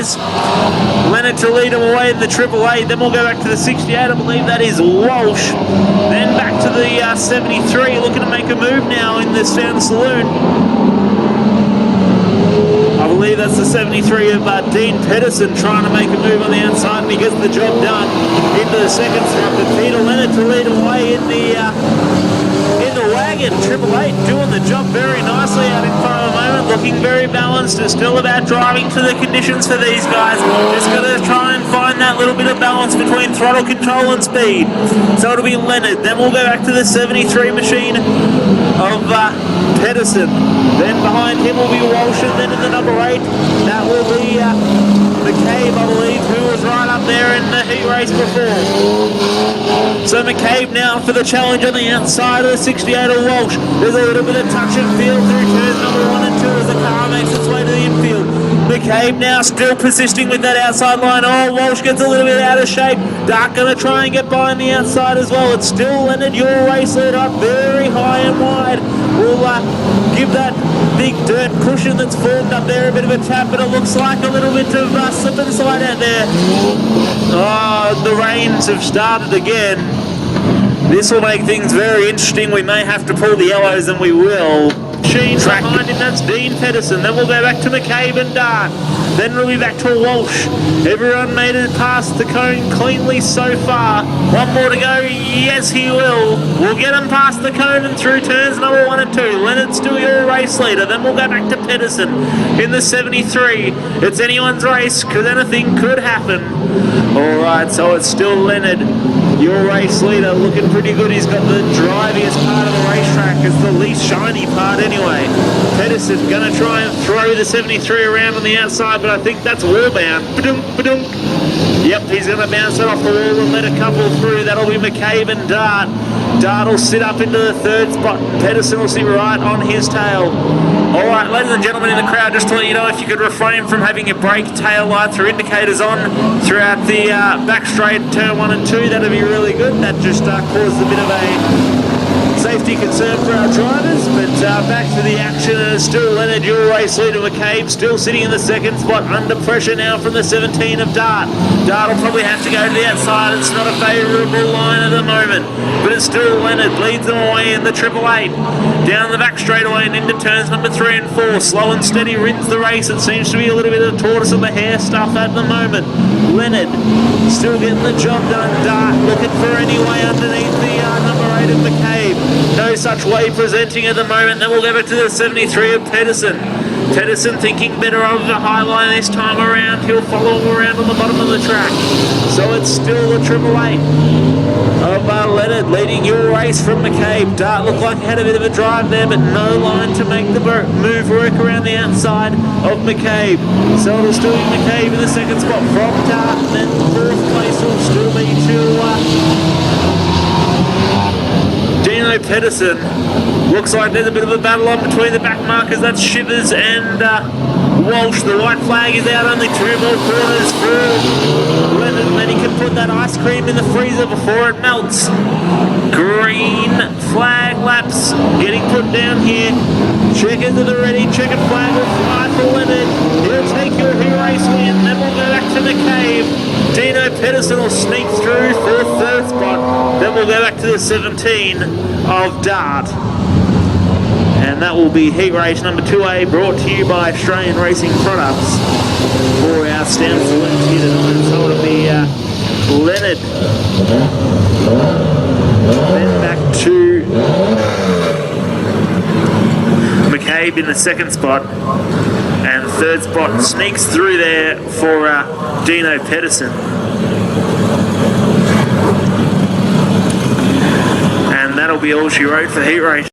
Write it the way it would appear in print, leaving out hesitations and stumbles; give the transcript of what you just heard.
guys. Leonard to lead them away in the 888. Then we'll go back to the 68. I believe that is Walsh. Then back to the 73, looking to make a move now in this down Saloon. I believe that's the 73 of Dean Pedersen trying to make a move on the outside, and he gets the job done into the second spot. But Peter Leonard to lead away in the wagon. 888 doing the job very nicely out in front of the moment, looking very balanced. It's still about driving to the conditions for these guys. Just got to try and find that little bit of balance between throttle control and speed. So it'll be Leonard. Then we'll go back to the 73 machine of Pedersen. Then behind him will be Walsh, and then in the number 8, that will be McCabe, I believe, who was right up there in the heat race before. So McCabe now for the challenge on the outside of the 68 of Walsh. There's a little bit of touch and feel through turns number 1 and 2 as the car makes its way to the infield. McCabe now still persisting with that outside line. Oh, Walsh gets a little bit out of shape. Dart going to try and get by on the outside as well. It's still Leonard, your race leader, up very high and wide. We'll give that big dirt cushion that's formed up there a bit of a tap, but it looks like a little bit of slip and slide out there. Oh, the rains have started again. This will make things very interesting. We may have to pull the yellows, and we will. Track behind him, that's Dean Pedersen. Then we'll go back to McCabe and Dart. Then we'll be back to Walsh. Everyone made it past the cone cleanly so far. One more to go. Yes, he will. We'll get him past the cone and through turns number 1 and 2. Leonard's still your race leader. Then we'll go back to Pedersen in the 73. It's anyone's race because anything could happen. All right, so it's still Leonard, your race leader, looking pretty good. He's got the driviest part of the racetrack. It's the least shiny part anyway. Pedersen going to try and throw the 73 around on the outside, but I think that's wall bound. Ba-dunk, ba-dunk. Yep, he's going to bounce it off the wall and let a couple through. That'll be McCabe and Dart. Dart will sit up into the 3rd spot. Pedersen will sit right on his tail. All right, ladies and gentlemen in the crowd, just to let you know, if you could refrain from having your brake, tail lights or indicators on throughout the back straight, turn 1 and 2, that'd be really good. That just caused a bit of a safety concern for our drivers, but back to the action, and it's still Leonard, your race leader. McCabe still sitting in the 2nd spot, under pressure now from the 17 of Dart. Dart will probably have to go to the outside. It's not a favourable line at the moment, but it's still Leonard, leads them away in the 888. Down the back straightaway and into turns number 3 and 4. Slow and steady wins the race. It seems to be a little bit of tortoise of the hare stuff at the moment. Leonard still getting the job done. Dart looking for any way underneath the number 8 of McCabe. No such way presenting at the moment. Then we'll go back to the 73 of Pedersen. Pedersen thinking better of the high line this time around. He'll follow him around on the bottom of the track. So it's still the 888 of Leonard leading your race from McCabe. Dart looked like he had a bit of a drive there, but no line to make the move work around the outside of McCabe. So it'll still be McCabe in the 2nd spot from Dart, and then 4th place will still be to Dino Pedersen. Looks like there's a bit of a battle on between the back markers. That's Shivers and Walsh. The white flag is out, only 2 more corners for Leonard, and then he can put that ice cream in the freezer before it melts. Green flag laps getting put down here. Checkers are ready. Checkered flag will fly for Leonard. He'll take your race win. Then we'll go back to McCabe. Dino Pedersen will sneak through for the 3rd spot. Then we'll go back to the 17 of Dart. And that will be heat race number 2A, brought to you by Australian Racing Products for our stand saloons here tonight. So it'll be Leonard. Then back to McCabe in the 2nd spot. And 3rd spot sneaks through there for Dino Pedersen. And that'll be all she wrote for heat race.